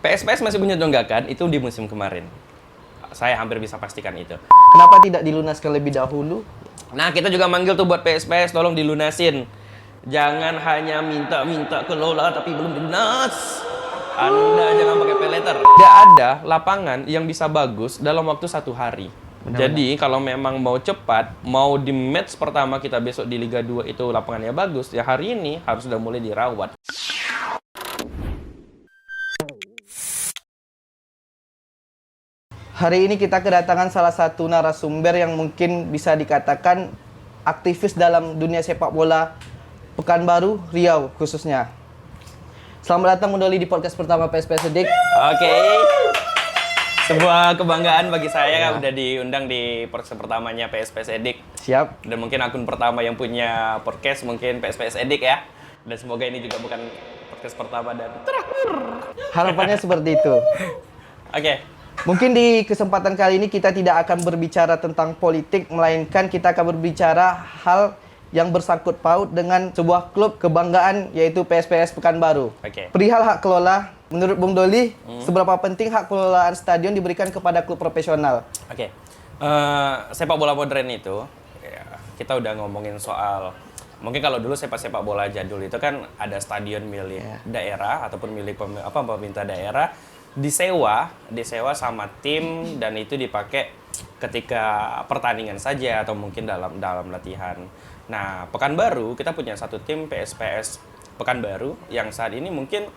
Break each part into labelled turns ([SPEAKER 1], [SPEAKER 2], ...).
[SPEAKER 1] PSPS masih punya tunggakan itu di musim kemarin. Saya hampir bisa pastikan itu.
[SPEAKER 2] Kenapa tidak dilunaskan lebih dahulu?
[SPEAKER 1] Nah, kita juga manggil tuh buat PSPS, tolong dilunasin. Jangan hanya minta-minta kelola tapi belum dilunas. Anda jangan pakai pay letter. Tidak ada lapangan yang bisa bagus dalam waktu 1 hari. Jadi kalau memang mau cepat, mau di match pertama kita besok di Liga 2 itu lapangannya bagus, ya hari ini harus sudah mulai dirawat.
[SPEAKER 2] Hari ini kita kedatangan salah satu narasumber yang mungkin bisa dikatakan aktivis dalam dunia sepak bola Pekanbaru, Riau khususnya. Selamat datang kembali di podcast pertama PSPS Edik.
[SPEAKER 1] Oke. Sebuah kebanggaan bagi saya udah diundang di podcast pertamanya PSPS Edik.
[SPEAKER 2] Siap.
[SPEAKER 1] Dan mungkin akun pertama yang punya podcast mungkin PSPS Edik ya. Dan semoga ini juga bukan podcast pertama dan terakhir.
[SPEAKER 2] Harapannya seperti itu.
[SPEAKER 1] Oke.
[SPEAKER 2] Mungkin di kesempatan kali ini kita tidak akan berbicara tentang politik, melainkan kita akan berbicara hal yang bersangkut paut dengan sebuah klub kebanggaan yaitu PSPS Pekanbaru.
[SPEAKER 1] Oke.
[SPEAKER 2] Perihal hak kelola, menurut Bung Doli, seberapa penting hak kelolaan stadion diberikan kepada klub profesional?
[SPEAKER 1] Oke. Sepak bola modern itu, ya, kita udah ngomongin soal, mungkin kalau dulu sepak bola jadul itu kan ada stadion milik daerah ataupun milik pemerintah daerah, disewa sama tim dan itu dipakai ketika pertandingan saja atau mungkin dalam latihan. Nah, Pekanbaru kita punya satu tim PSPS Pekanbaru yang saat ini mungkin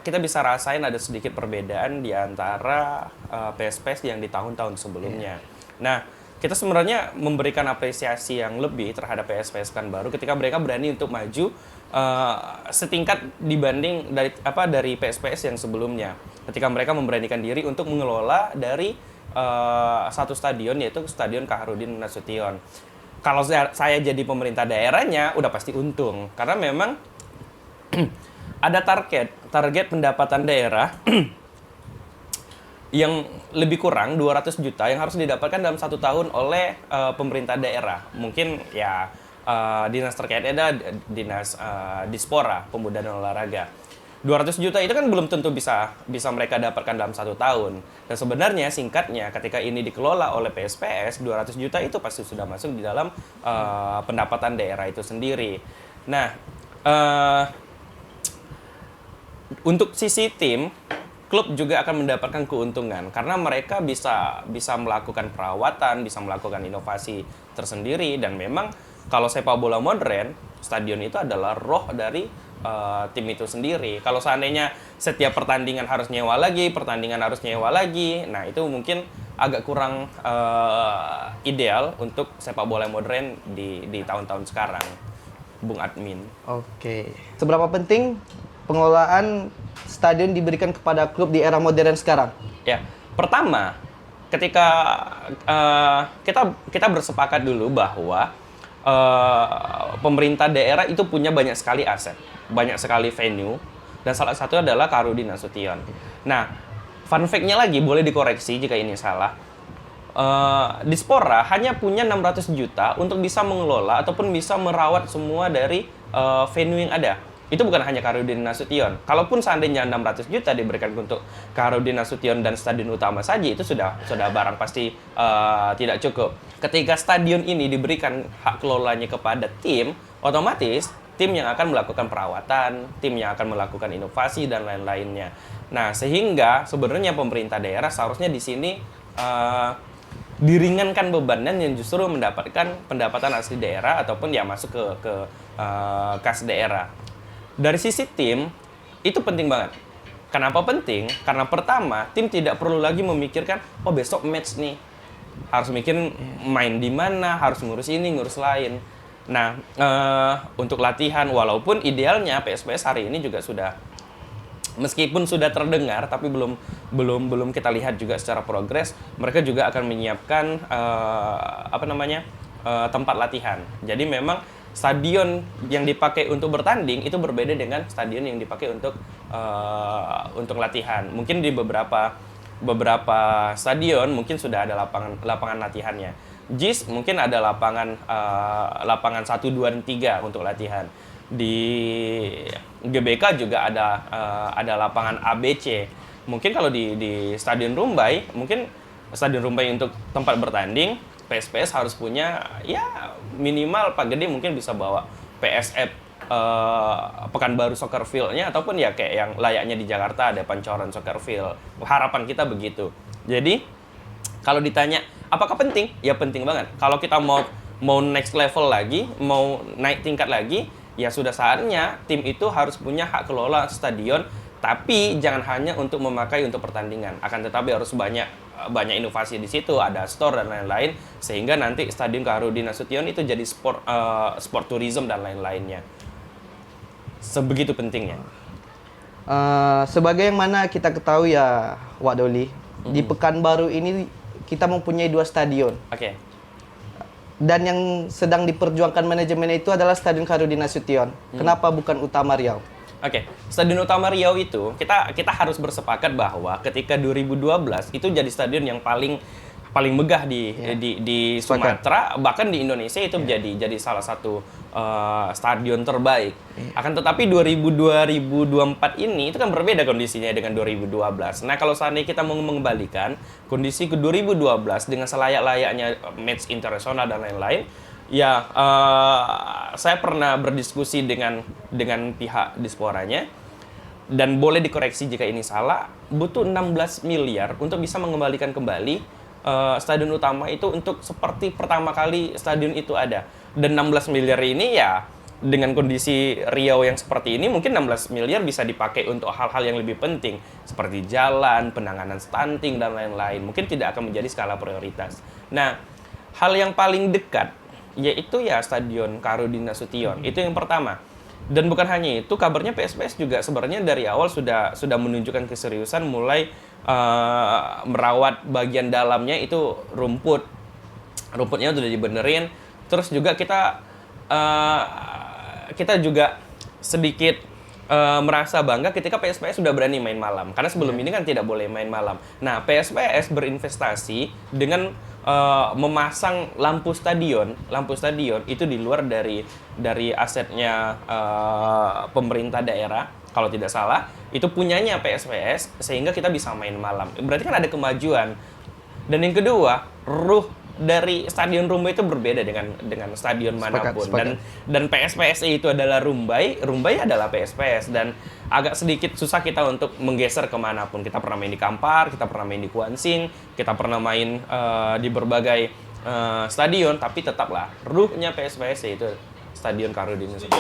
[SPEAKER 1] kita bisa rasain ada sedikit perbedaan di antara PSPS yang di tahun-tahun sebelumnya. Nah, kita sebenarnya memberikan apresiasi yang lebih terhadap PSPS Pekanbaru ketika mereka berani untuk maju setingkat dibanding dari PSPS yang sebelumnya. Ketika mereka memberanikan diri untuk mengelola dari satu stadion yaitu Stadion Kaharudin Nasution. Kalau saya jadi pemerintah daerahnya udah pasti untung karena memang ada target pendapatan daerah yang lebih kurang 200 juta yang harus didapatkan dalam 1 tahun oleh pemerintah daerah. Mungkin ya dinas terkait ada dinas Dispora, Pemuda dan Olahraga. 200 juta itu kan belum tentu bisa mereka dapatkan dalam 1 tahun. Dan sebenarnya singkatnya ketika ini dikelola oleh PSPS, 200 juta itu pasti sudah masuk di dalam pendapatan daerah itu sendiri. Nah, untuk sisi tim, klub juga akan mendapatkan keuntungan karena mereka bisa melakukan perawatan, bisa melakukan inovasi tersendiri dan memang kalau sepak bola modern, stadion itu adalah roh dari tim itu sendiri. Kalau seandainya setiap pertandingan harus nyewa lagi, nah itu mungkin agak kurang ideal untuk sepak bola modern di tahun-tahun sekarang, Bung Admin.
[SPEAKER 2] Oke. Seberapa penting pengelolaan stadion diberikan kepada klub di era modern sekarang?
[SPEAKER 1] Ya, pertama, ketika kita bersepakat dulu bahwa pemerintah daerah itu punya banyak sekali aset, banyak sekali venue, dan salah satu adalah Kaharudin Nasution. Nah, fun fact-nya lagi, boleh dikoreksi jika ini salah. Dispora hanya punya 600 juta untuk bisa mengelola ataupun bisa merawat semua dari venue yang ada. Itu bukan hanya Kaharudin Nasution. Kalaupun seandainya 600 juta diberikan untuk Kaharudin Nasution dan stadion utama saja, itu sudah barang pasti tidak cukup. Ketika stadion ini diberikan hak kelolanya kepada tim, otomatis tim yang akan melakukan perawatan, tim yang akan melakukan inovasi dan lain-lainnya. Nah, sehingga sebenarnya pemerintah daerah seharusnya di sini diringankan bebannya yang justru mendapatkan pendapatan asli daerah ataupun ya masuk ke kas daerah. Dari sisi tim, itu penting banget. Kenapa penting? Karena pertama, tim tidak perlu lagi memikirkan, oh besok match nih. Harus mikirin main di mana, harus ngurus ini, ngurus lain. Nah, untuk latihan, walaupun idealnya PSPS hari ini juga sudah, meskipun sudah terdengar, tapi belum kita lihat juga secara progres, mereka juga akan menyiapkan tempat latihan. Jadi memang stadion yang dipakai untuk bertanding itu berbeda dengan stadion yang dipakai untuk latihan. Mungkin di beberapa stadion mungkin sudah ada lapangan latihannya. JIS mungkin ada lapangan 1, 2, dan 3 untuk latihan. di GBK juga ada lapangan ABC. Mungkin kalau di Stadion Rumbai, mungkin Stadion Rumbai untuk tempat bertanding, PSPS harus punya ya minimal Pak Gede mungkin bisa bawa PSF Pekanbaru Soccer Field-nya, ataupun ya kayak yang layaknya di Jakarta ada Pancoran Soccer Field. Harapan kita begitu. Jadi kalau ditanya apakah penting? Ya penting banget. Kalau kita mau next level lagi, mau naik tingkat lagi, ya sudah saatnya tim itu harus punya hak kelola stadion, tapi jangan hanya untuk memakai untuk pertandingan. Akan tetapi harus banyak inovasi di situ, ada store dan lain-lain, sehingga nanti Stadion Kaharudin Nasution itu jadi sport tourism dan lain-lainnya. Sebegitu pentingnya.
[SPEAKER 2] Sebagai yang mana kita ketahui ya, Wak Doli, di Pekanbaru ini kita mempunyai 2 stadion.
[SPEAKER 1] Oke.
[SPEAKER 2] Dan yang sedang diperjuangkan manajemen itu adalah Stadion Kaharudin Nasution. Kenapa bukan Utama Riau?
[SPEAKER 1] Oke, Stadion Utama Riau itu kita harus bersepakat bahwa ketika 2012 itu jadi stadion yang paling megah di Sumatera, bahkan di Indonesia itu jadi salah satu stadion terbaik. Akan tetapi 2024 ini itu kan berbeda kondisinya dengan 2012. Nah, kalau seandainya kita mau mengembalikan kondisi ke 2012 dengan selayak-layaknya match internasional dan lain-lain, ya saya pernah berdiskusi dengan pihak disporanya, dan boleh dikoreksi jika ini salah, butuh 16 miliar untuk bisa mengembalikan kembali stadion utama itu untuk seperti pertama kali stadion itu ada. Dan 16 miliar ini ya dengan kondisi Riau yang seperti ini, mungkin 16 miliar bisa dipakai untuk hal-hal yang lebih penting seperti jalan, penanganan stunting dan lain-lain. Mungkin tidak akan menjadi skala prioritas. Nah, hal yang paling dekat yaitu ya Stadion Kaharudin Nasution. Itu yang pertama. Dan bukan hanya itu, kabarnya PSPS juga sebenarnya dari awal sudah menunjukkan keseriusan mulai merawat bagian dalamnya itu rumputnya sudah dibenerin. Terus juga kita juga sedikit merasa bangga ketika PSPS sudah berani main malam, karena sebelum ini kan tidak boleh main malam. Nah, PSPS berinvestasi dengan memasang lampu stadion itu di luar dari asetnya pemerintah daerah, kalau tidak salah itu punyanya PSPS, sehingga kita bisa main malam. Berarti kan ada kemajuan. Dan yang kedua, ruh dari Stadion Rumbai itu berbeda dengan stadion manapun. Dan PSPS itu adalah Rumbai adalah PSPS, dan agak sedikit susah kita untuk menggeser kemanapun. Kita pernah main di Kampar, kita pernah main di Kuansing, kita pernah main di berbagai stadion, tapi tetaplah ruhnya PSPS itu Stadion Kaharudin Nasution.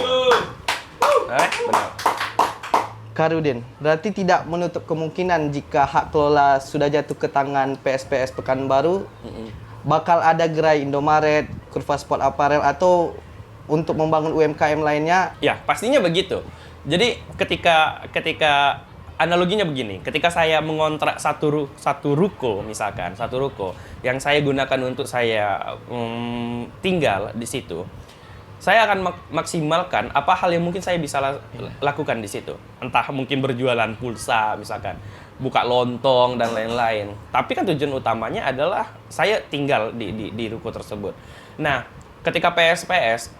[SPEAKER 1] Benar.
[SPEAKER 2] Kaharudin, berarti tidak menutup kemungkinan jika hak kelola sudah jatuh ke tangan PSPS Pekanbaru, bakal ada gerai Indomaret, Kurva Sport Apparel, atau untuk membangun UMKM lainnya?
[SPEAKER 1] Ya, pastinya begitu. Jadi ketika analoginya begini, ketika saya mengontrak satu ruko misalkan, satu ruko yang saya gunakan untuk saya tinggal di situ, saya akan maksimalkan apa hal yang mungkin saya bisa lakukan di situ. Entah mungkin berjualan pulsa misalkan, buka lontong dan lain-lain. Tapi kan tujuan utamanya adalah saya tinggal di ruko tersebut. Nah, ketika PSPS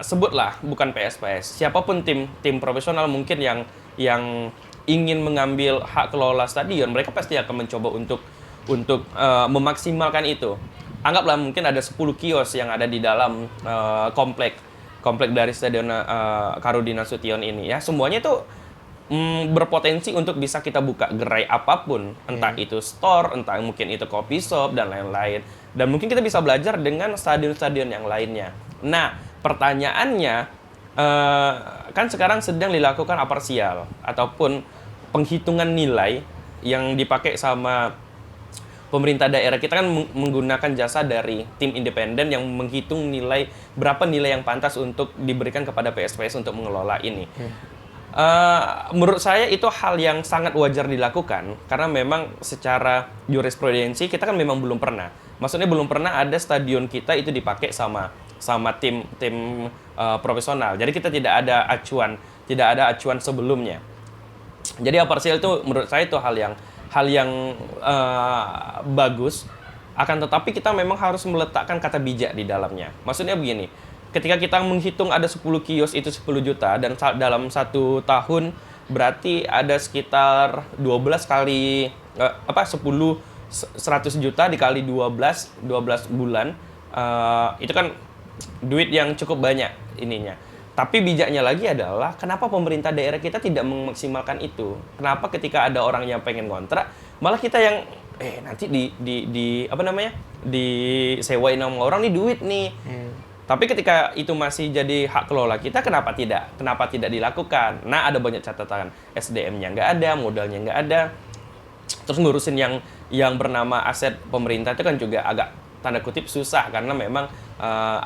[SPEAKER 1] sebutlah bukan PSPS, siapapun tim profesional mungkin yang ingin mengambil hak kelola stadion, mereka pasti akan mencoba untuk memaksimalkan itu. Anggaplah mungkin ada 10 kios yang ada di dalam komplek dari Stadion Kaharudin Nasution ini ya. Semuanya itu berpotensi untuk bisa kita buka gerai apapun, entah itu store, entah mungkin itu coffee shop dan lain-lain. Dan mungkin kita bisa belajar dengan stadion-stadion yang lainnya. Nah, pertanyaannya kan sekarang sedang dilakukan aparsial ataupun penghitungan nilai yang dipakai sama pemerintah daerah. Kita kan menggunakan jasa dari tim independen yang menghitung berapa nilai yang pantas untuk diberikan kepada PSPS untuk mengelola ini. Menurut saya itu hal yang sangat wajar dilakukan, karena memang secara jurisprudensi kita kan memang belum pernah. Maksudnya belum pernah ada stadion kita itu dipakai sama tim profesional. Jadi kita tidak ada acuan sebelumnya. Jadi aparsial itu menurut saya itu hal yang bagus. Akan tetapi kita memang harus meletakkan kata bijak di dalamnya. Maksudnya begini, ketika kita menghitung ada 10 kios itu 10 juta dan dalam 1 tahun berarti ada sekitar 12 kali 100 juta dikali 12 bulan, itu kan duit yang cukup banyak ininya. Tapi bijaknya lagi adalah kenapa pemerintah daerah kita tidak memaksimalkan itu? Kenapa ketika ada orang yang pengen kontrak malah kita yang nanti disewain sama orang nih duit nih. Tapi ketika itu masih jadi hak kelola kita, kenapa tidak dilakukan? Nah, ada banyak catatan, SDM-nya nggak ada, modalnya nggak ada. Terus ngurusin yang bernama aset pemerintah itu kan juga agak tanda kutip susah karena memang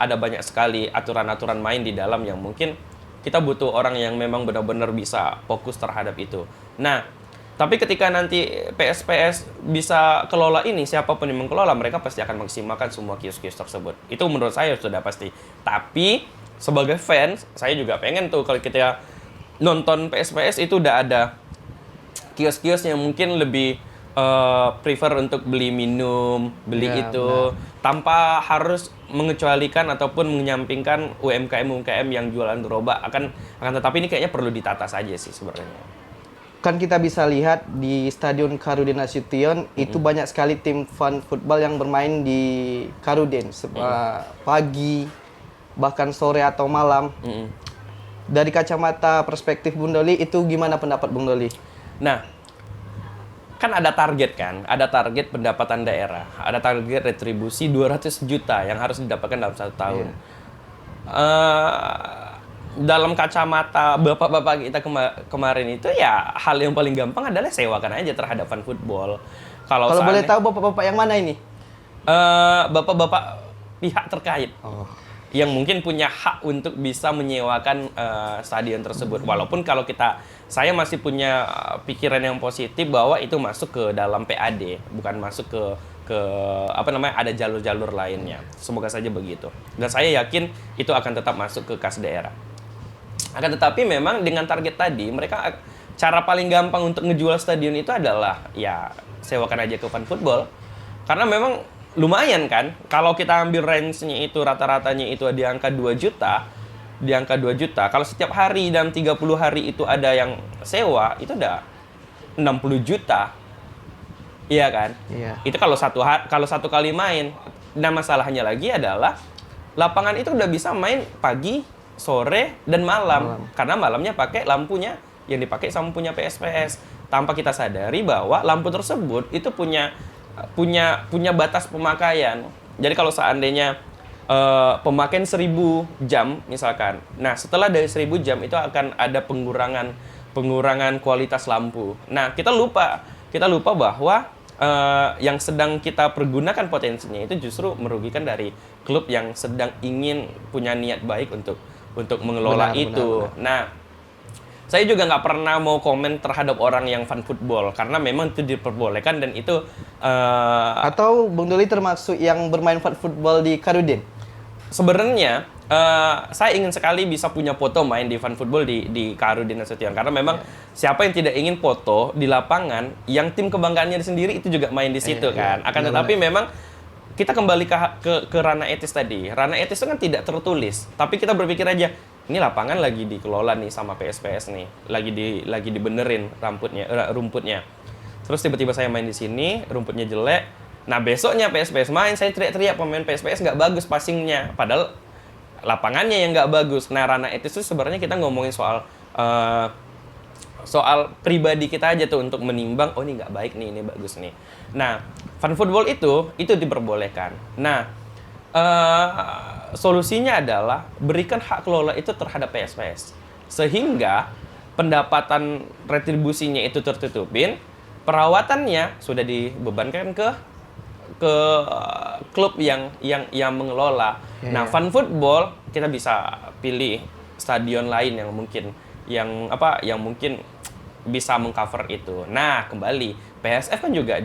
[SPEAKER 1] ada banyak sekali aturan-aturan main di dalam yang mungkin kita butuh orang yang memang benar-benar bisa fokus terhadap itu. Nah, tapi ketika nanti PSPS bisa kelola ini, siapapun yang mengelola, mereka pasti akan maksimalkan semua kios-kios tersebut. Itu menurut saya sudah pasti. Tapi sebagai fans, saya juga pengen tuh kalau kita nonton PSPS itu udah ada kios-kios yang mungkin lebih prefer untuk beli minum, beli itu, tanpa harus mengecualikan ataupun menyampingkan UMKM yang jualan gerobak. Akan tetapi ini kayaknya perlu ditata saja sih sebenarnya.
[SPEAKER 2] Kan kita bisa lihat di Stadion Karudin Nasution itu banyak sekali tim fun football yang bermain di Karudin pagi bahkan sore atau malam. Dari kacamata perspektif Bung Doli, itu gimana pendapat Bung Doli?
[SPEAKER 1] Nah, kan ada target pendapatan daerah, ada target retribusi 200 juta yang harus didapatkan dalam 1 tahun. Dalam kacamata bapak-bapak kita kemarin itu ya hal yang paling gampang adalah sewakan aja terhadap fan football. Kalau
[SPEAKER 2] boleh tahu bapak-bapak yang mana ini?
[SPEAKER 1] Bapak-bapak pihak terkait. Yang mungkin punya hak untuk bisa menyewakan stadion tersebut. Walaupun kalau saya masih punya pikiran yang positif bahwa itu masuk ke dalam PAD, bukan masuk ke ada jalur-jalur lainnya. Semoga saja begitu. Dan saya yakin itu akan tetap masuk ke kas daerah. Akan tetapi memang dengan target tadi, mereka cara paling gampang untuk ngejual stadion itu adalah ya sewakan aja ke fan football. Karena memang lumayan kan, kalau kita ambil range-nya itu rata-ratanya itu di angka 2 juta, kalau setiap hari dalam 30 hari itu ada yang sewa, itu udah 60 juta. Iya kan?
[SPEAKER 2] Iya.
[SPEAKER 1] Itu kalau satu kali main. Nah, masalahnya lagi adalah lapangan itu udah bisa main pagi, sore, dan malam. Karena malamnya pakai lampunya yang dipakai sama punya PSPS. Tanpa kita sadari bahwa lampu tersebut itu punya batas pemakaian. Jadi kalau seandainya pemakaian 1000 jam misalkan. Nah, setelah dari 1000 jam itu akan ada pengurangan kualitas lampu. Nah, kita lupa bahwa yang sedang kita pergunakan potensinya itu justru merugikan dari klub yang sedang ingin punya niat baik untuk mengelola itu. Benar. Nah, saya juga nggak pernah mau komen terhadap orang yang fan football karena memang itu diperbolehkan dan itu
[SPEAKER 2] atau Bung Doli termasuk yang bermain fan football di Karudin?
[SPEAKER 1] Sebenarnya saya ingin sekali bisa punya foto main di fan football di Karudin Nasution karena memang siapa yang tidak ingin foto di lapangan yang tim kebanggaannya sendiri itu juga main di situ kan. Akan tetapi memang kita kembali ke ranah etis tadi. Ranah etis itu kan tidak tertulis, tapi kita berpikir aja, ini lapangan lagi dikelola nih sama PSPS nih, lagi dibenerin rumputnya. Terus tiba-tiba saya main di sini, rumputnya jelek. Nah, besoknya PSPS main, saya teriak-teriak pemain PSPS nggak bagus passingnya, padahal lapangannya yang nggak bagus. Nah, ranah etis itu sebenarnya kita ngomongin soal pribadi kita aja tuh untuk menimbang, oh ini nggak baik nih, ini bagus nih. Nah, fan football itu diperbolehkan. Nah, solusinya adalah berikan hak kelola itu terhadap PSPS. Sehingga pendapatan retribusinya itu tertutupin, perawatannya sudah dibebankan ke klub yang mengelola. Nah, fan football kita bisa pilih stadion lain yang mungkin bisa mengcover itu. Nah, kembali PSF kan juga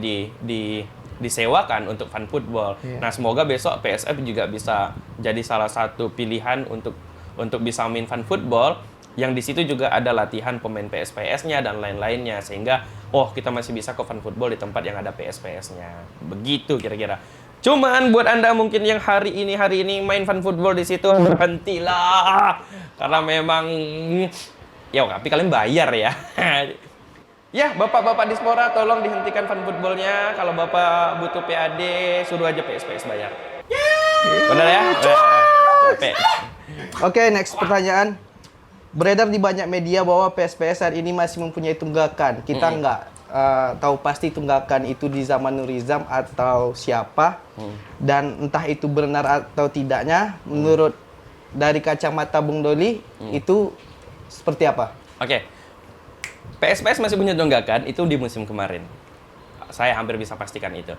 [SPEAKER 1] disewakan untuk fan football. Nah, semoga besok PSF juga bisa jadi salah satu pilihan untuk bisa main fan football yang di situ juga ada latihan pemain PSPS-nya dan lain-lainnya sehingga kita masih bisa ke fan football di tempat yang ada PSPS-nya. Begitu kira-kira. Cuman buat Anda mungkin yang hari ini main fan football di situ, berhentilah. Karena memang ya tapi kalian bayar ya. Ya, Bapak-bapak Dispora tolong dihentikan fan footballnya. Kalau Bapak butuh PAD, suruh aja PSPS bayar. Benar ya? Capek.
[SPEAKER 2] Oke, next pertanyaan. Beredar di banyak media bahwa PSPS saat ini masih mempunyai tunggakan. Kita nggak tahu pasti tunggakan itu di zaman Nurizam atau siapa. Dan entah itu benar atau tidaknya, menurut dari kacamata Bung Doli, itu seperti apa?
[SPEAKER 1] Oke. PSPS masih punya tunggakan itu di musim kemarin. Saya hampir bisa pastikan itu.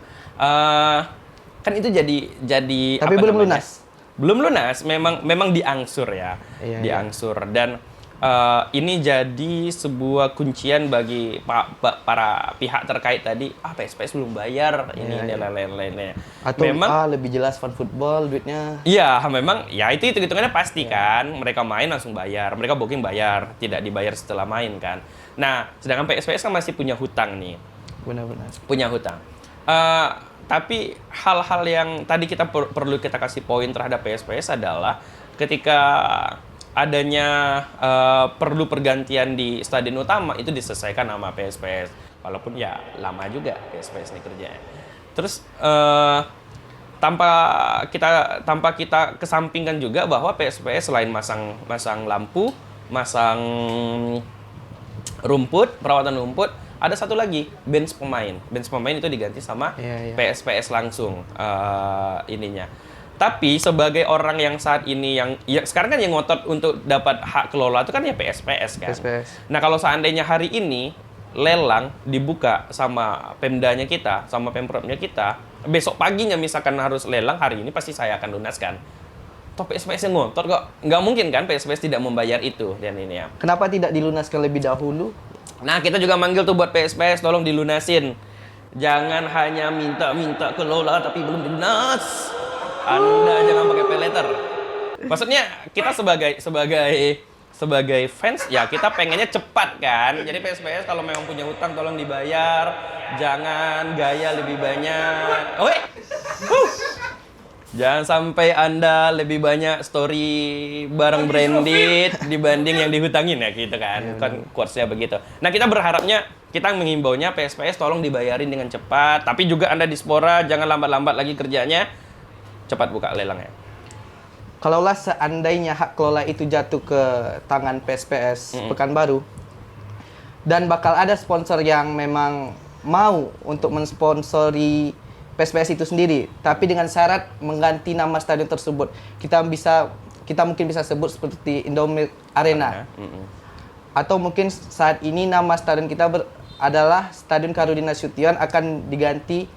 [SPEAKER 1] Kan itu jadi
[SPEAKER 2] Tapi
[SPEAKER 1] apa
[SPEAKER 2] belum
[SPEAKER 1] namanya?
[SPEAKER 2] lunas.
[SPEAKER 1] Belum lunas, memang diangsur ya.
[SPEAKER 2] Iya,
[SPEAKER 1] Diangsur dan ini jadi sebuah kuncian bagi para pihak terkait tadi. PSPS belum bayar ini dan lain-lainnya.
[SPEAKER 2] Atau
[SPEAKER 1] Memang
[SPEAKER 2] lebih jelas fan football duitnya.
[SPEAKER 1] iya, memang ya itu hitungannya pasti kan. Mereka main langsung bayar, mereka booking bayar, tidak dibayar setelah main kan. Nah, sedangkan PSPS kan masih punya hutang nih.
[SPEAKER 2] Benar-benar.
[SPEAKER 1] Punya hutang. Tapi hal-hal yang tadi kita perlu kita kasih poin terhadap PSPS adalah ketika adanya perlu pergantian di stadion utama itu diselesaikan sama PSPS. Walaupun ya lama juga PSPS ini kerjanya. Terus tanpa kita kesampingkan juga bahwa PSPS selain masang lampu, masang rumput, perawatan rumput, ada satu lagi bench pemain. Bench pemain itu diganti sama PSPS langsung ininya. Tapi sebagai orang yang saat ini ya sekarang kan yang ngotot untuk dapat hak kelola itu kan ya PSPS kan.
[SPEAKER 2] PSPS.
[SPEAKER 1] Nah, kalau seandainya hari ini lelang dibuka sama Pemdanya kita, sama Pemprovnya kita, besok paginya misalkan harus lelang, hari ini pasti saya akan lunaskan. Toh PSPS yang ngotot kok. Nggak mungkin kan PSPS tidak membayar itu dan ini ya.
[SPEAKER 2] Kenapa tidak dilunaskan lebih dahulu?
[SPEAKER 1] Nah, kita juga manggil tuh buat PSPS, tolong dilunasin. Jangan hanya minta kelola tapi belum dilunas. Anda jangan pakai pay letter. Maksudnya kita sebagai fans ya kita pengennya cepat kan. Jadi PSPS kalau memang punya hutang tolong dibayar. Jangan gaya lebih banyak. Jangan sampai Anda lebih banyak story barang branded dibanding yang dihutangin ya gitu kan. Kan quotes-nya begitu. Nah, kita berharapnya kita mengimbaunya PSPS tolong dibayarin dengan cepat, tapi juga Anda Dispora jangan lambat-lambat lagi kerjanya. Cepat buka lelangnya.
[SPEAKER 2] Kalaulah seandainya hak kelola itu jatuh ke tangan PSPS Pekanbaru dan bakal ada sponsor yang memang mau untuk mensponsori PSPS itu sendiri, tapi dengan syarat mengganti nama stadion tersebut. Kita mungkin bisa sebut seperti Indomilk Arena. Atau mungkin saat ini nama stadion kita adalah Stadion Karudin Nasution akan diganti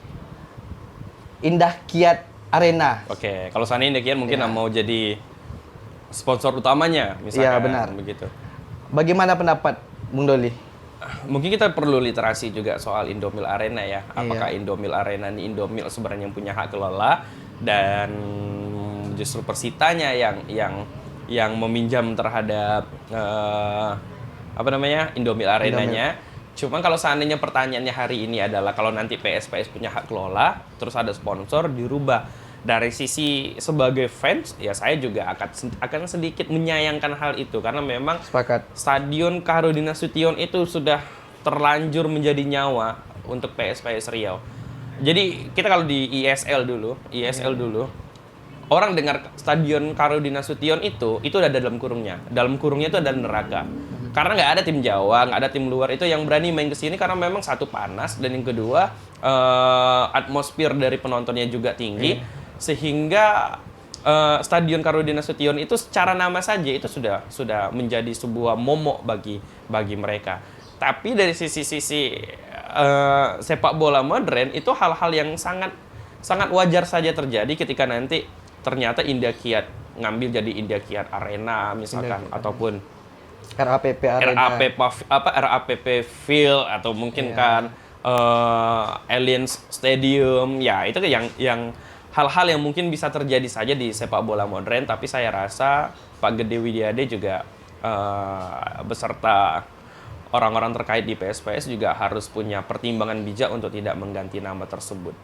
[SPEAKER 2] Indah Kiat Arena.
[SPEAKER 1] Oke, kalau seandainya Indah Kiat mungkin mau jadi sponsor utamanya misalkan.
[SPEAKER 2] Iya, benar.
[SPEAKER 1] Begitu.
[SPEAKER 2] Bagaimana pendapat Bung Doli?
[SPEAKER 1] Mungkin kita perlu literasi juga soal Indomilk Arena ya. Apakah Indomilk Arena ini Indomilk sebenarnya yang punya hak kelola dan justru Persitanya yang meminjam terhadap Indomilk Arenanya. Cuman kalau seandainya pertanyaannya hari ini adalah kalau nanti PSPS punya hak kelola, terus ada sponsor dirubah. Dari sisi sebagai fans, ya saya juga akan sedikit menyayangkan hal itu karena memang
[SPEAKER 2] Sepakat.
[SPEAKER 1] Stadion Karudin Nasution itu sudah terlanjur menjadi nyawa untuk PSPS Riau. Jadi kita kalau di ISL dulu, orang dengar Stadion Karudin Nasution itu udah ada dalam kurungnya. Dalam kurungnya itu ada neraka. Karena nggak ada tim Jawa, nggak ada tim luar itu yang berani main ke sini karena memang satu panas dan yang kedua atmosfer dari penontonnya juga tinggi. Sehingga Stadion Karudin Nasution itu secara nama saja itu sudah menjadi sebuah momok bagi mereka. Tapi dari sisi sepak bola modern itu hal-hal yang sangat wajar saja terjadi ketika nanti ternyata Indah Kiat ngambil jadi Indah Kiat Arena misalkan ataupun
[SPEAKER 2] RAPP Arena.
[SPEAKER 1] RAPP Field atau mungkin Allianz Stadium ya itu yang hal-hal yang mungkin bisa terjadi saja di sepak bola modern, tapi saya rasa Pak Gede Widiade juga beserta orang-orang terkait di PSPS juga harus punya pertimbangan bijak untuk tidak mengganti nama tersebut.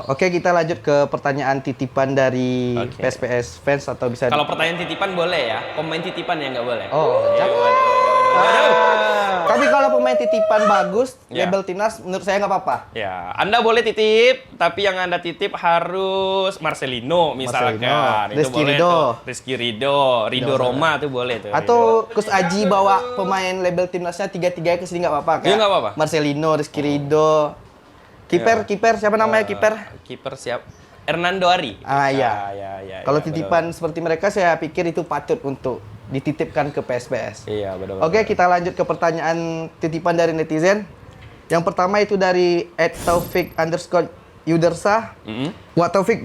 [SPEAKER 2] Oke, kita lanjut ke pertanyaan titipan dari
[SPEAKER 1] Oke.
[SPEAKER 2] PSPS fans atau bisa
[SPEAKER 1] Kalau pertanyaan titipan boleh ya, pemain titipan yang nggak boleh.
[SPEAKER 2] Oh,
[SPEAKER 1] Ya,
[SPEAKER 2] jangan.
[SPEAKER 1] waduh, waduh, waduh.
[SPEAKER 2] Tapi kalau pemain titipan bagus,
[SPEAKER 1] Ya.
[SPEAKER 2] label timnas menurut saya nggak apa-apa.
[SPEAKER 1] Ya, Anda boleh titip, tapi yang Anda titip harus Marcelino misalkan.
[SPEAKER 2] Marcelino,
[SPEAKER 1] Itu
[SPEAKER 2] Rizky
[SPEAKER 1] boleh
[SPEAKER 2] Ridho.
[SPEAKER 1] tuh. Rizky Ridho Roma tuh boleh tuh.
[SPEAKER 2] Atau Kus Aji bawa pemain label timnasnya tiga-tiga ke sini nggak apa-apa kan?
[SPEAKER 1] Iya, nggak apa-apa.
[SPEAKER 2] Marcelino, Rizky Ridho. Kiper siapa namanya kiper?
[SPEAKER 1] Kiper siap. Hernando Ari.
[SPEAKER 2] Iya.
[SPEAKER 1] Ya,
[SPEAKER 2] Kalau
[SPEAKER 1] ya,
[SPEAKER 2] titipan seperti mereka saya pikir itu patut untuk dititipkan ke PSPS.
[SPEAKER 1] Iya, betul.
[SPEAKER 2] Oke, kita lanjut ke pertanyaan titipan dari netizen. Yang pertama itu dari @taufik_yudersa. Wak Taufik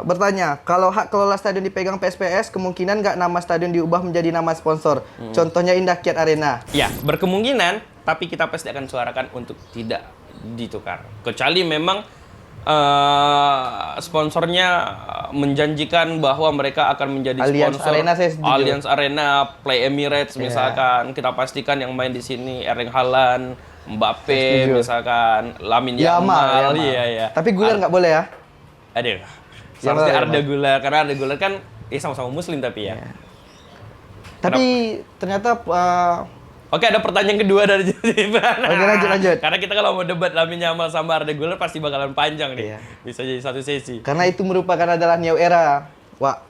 [SPEAKER 2] bertanya, kalau hak kelola stadion dipegang PSPS, kemungkinan nggak nama stadion diubah menjadi nama sponsor? Contohnya Indah Kiat Arena.
[SPEAKER 1] Ya, berkemungkinan, tapi kita pasti akan suarakan untuk tidak ditukar. Kecuali memang sponsornya menjanjikan bahwa mereka akan menjadi
[SPEAKER 2] Allianz
[SPEAKER 1] sponsor
[SPEAKER 2] Arena saya setuju.
[SPEAKER 1] Allianz Arena, Play Emirates misalkan. Kita pastikan yang main di sini Erling Haaland, Mbappe
[SPEAKER 2] Saya setuju.
[SPEAKER 1] misalkan, Lamine
[SPEAKER 2] Yamal.
[SPEAKER 1] Yamal. Iya.
[SPEAKER 2] Tapi Guler nggak boleh ya?
[SPEAKER 1] Aduh.
[SPEAKER 2] Yamal,
[SPEAKER 1] Seharusnya
[SPEAKER 2] Yamal.
[SPEAKER 1] Arda Güler, karena Arda Güler kan sama-sama muslim tapi ya.
[SPEAKER 2] Tapi ternyata
[SPEAKER 1] Oke, ada pertanyaan kedua dari Jutiban.
[SPEAKER 2] Oke, lanjut.
[SPEAKER 1] Karena kita kalau mau debat Lamine Yamal sama Arda Güler pasti bakalan panjang nih.
[SPEAKER 2] Iya.
[SPEAKER 1] Bisa jadi satu sesi.
[SPEAKER 2] karena itu merupakan adalah new era, Wak.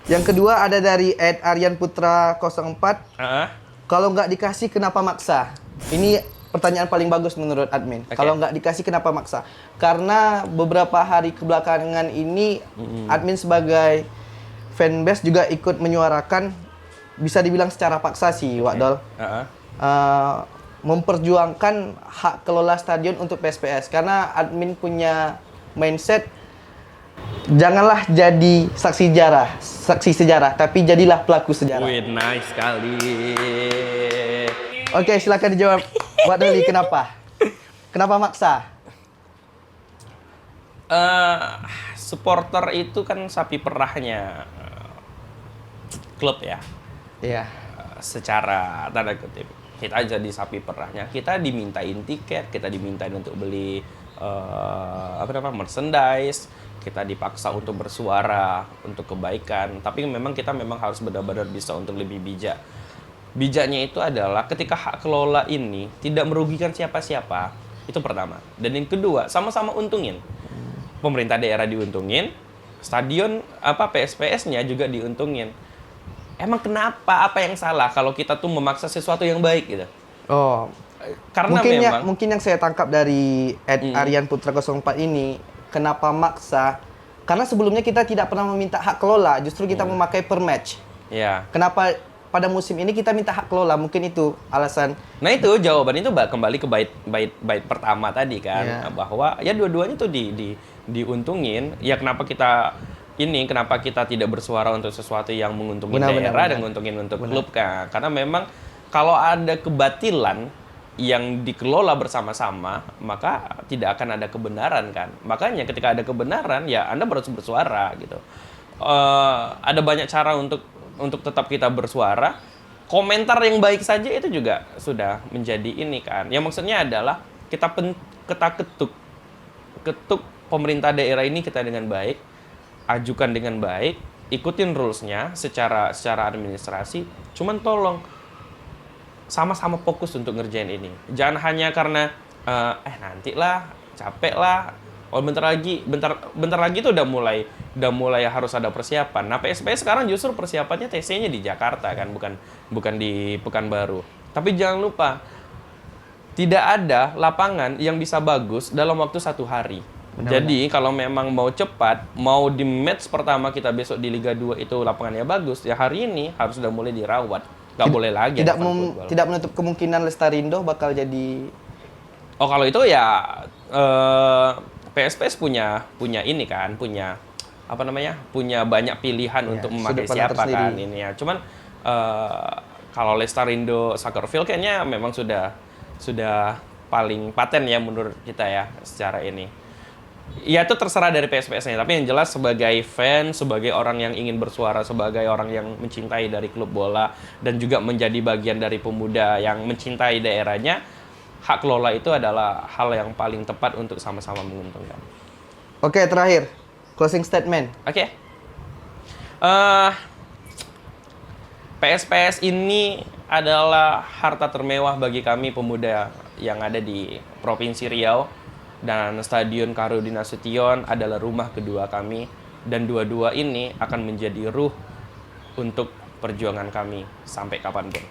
[SPEAKER 2] Yang kedua ada dari @aryanputra04.
[SPEAKER 1] Heeh.
[SPEAKER 2] Kalau nggak dikasih kenapa maksa? Ini pertanyaan paling bagus menurut admin.
[SPEAKER 1] Oke.
[SPEAKER 2] Kalau nggak dikasih kenapa maksa? Karena beberapa hari kebelakangan ini admin sebagai fanbase juga ikut menyuarakan, bisa dibilang secara paksa sih, Wak Dol.
[SPEAKER 1] Heeh.
[SPEAKER 2] Memperjuangkan hak kelola stadion untuk PSPS karena admin punya mindset janganlah jadi saksi sejarah, tapi jadilah pelaku sejarah.
[SPEAKER 1] Wih, nice sekali.
[SPEAKER 2] Oke, silakan dijawab. Wak Doli, kenapa? Kenapa maksa?
[SPEAKER 1] Supporter itu kan sapi perahnya klub ya.
[SPEAKER 2] Iya.
[SPEAKER 1] Secara tanda kutip kita jadi sapi perahnya, kita dimintain tiket, kita dimintain untuk beli merchandise, kita dipaksa untuk bersuara untuk kebaikan, tapi memang kita harus benar-benar bisa untuk lebih bijak. Bijaknya itu adalah ketika hak kelola ini tidak merugikan siapa-siapa, itu pertama. Dan yang kedua, sama-sama untungin. Pemerintah daerah diuntungin, stadion PSPS-nya juga diuntungin. Emang kenapa? Apa yang salah kalau kita tuh memaksa sesuatu yang baik gitu?
[SPEAKER 2] Oh,
[SPEAKER 1] Karena
[SPEAKER 2] mungkin yang saya tangkap dari @aryanputra04 ini, kenapa maksa? Karena sebelumnya kita tidak pernah meminta hak kelola, justru kita memakai per match.
[SPEAKER 1] ya.
[SPEAKER 2] Kenapa pada musim ini kita minta hak kelola? Mungkin itu alasan.
[SPEAKER 1] Nah itu jawaban itu kembali ke bait pertama tadi kan,
[SPEAKER 2] Iya.
[SPEAKER 1] bahwa ya dua-duanya tuh diuntungin. Ya kenapa kita tidak bersuara untuk sesuatu yang menguntungkan daerah dan menguntungin untuk klub kan? Karena memang kalau ada kebatilan yang dikelola bersama-sama, maka tidak akan ada kebenaran kan. Makanya ketika ada kebenaran, ya Anda harus bersuara gitu. Ada banyak cara untuk tetap kita bersuara. Komentar yang baik saja itu juga sudah menjadi ini kan. Yang maksudnya adalah kita ketuk pemerintah daerah ini kita dengan baik, ajukan dengan baik, ikutin rules-nya secara administrasi. Cuman tolong sama-sama fokus untuk ngerjain ini. Jangan hanya karena nantilah, capek lah. Oh bentar lagi tuh udah mulai harus ada persiapan. Nah, PSPS sekarang justru persiapannya TC-nya di Jakarta kan, bukan di Pekanbaru. Tapi jangan lupa, tidak ada lapangan yang bisa bagus dalam waktu 1 hari. Jadi kalau memang mau cepat, mau di match pertama kita besok di Liga 2 itu lapangannya bagus, ya hari ini harus sudah mulai dirawat. Nggak boleh lagi.
[SPEAKER 2] Tidak menutup kemungkinan Lestarindo bakal jadi.
[SPEAKER 1] Oh kalau itu ya PSPS punya ini kan, punya banyak pilihan untuk memakai siapa kan ini ya. Cuman kalau Lestarindo Soccer Field kayaknya memang sudah paling paten ya menurut kita ya secara ini. Ya itu terserah dari PSPS-nya, tapi yang jelas sebagai fans, sebagai orang yang ingin bersuara, sebagai orang yang mencintai dari klub bola dan juga menjadi bagian dari pemuda yang mencintai daerahnya, hak kelola itu adalah hal yang paling tepat untuk sama-sama menguntungkan.
[SPEAKER 2] Oke, terakhir closing statement.
[SPEAKER 1] Oke. PSPS ini adalah harta termewah bagi kami pemuda yang ada di Provinsi Riau, dan Stadion Kaharudin Nasution adalah rumah kedua kami, dan dua-dua ini akan menjadi ruh untuk perjuangan kami sampai kapanpun.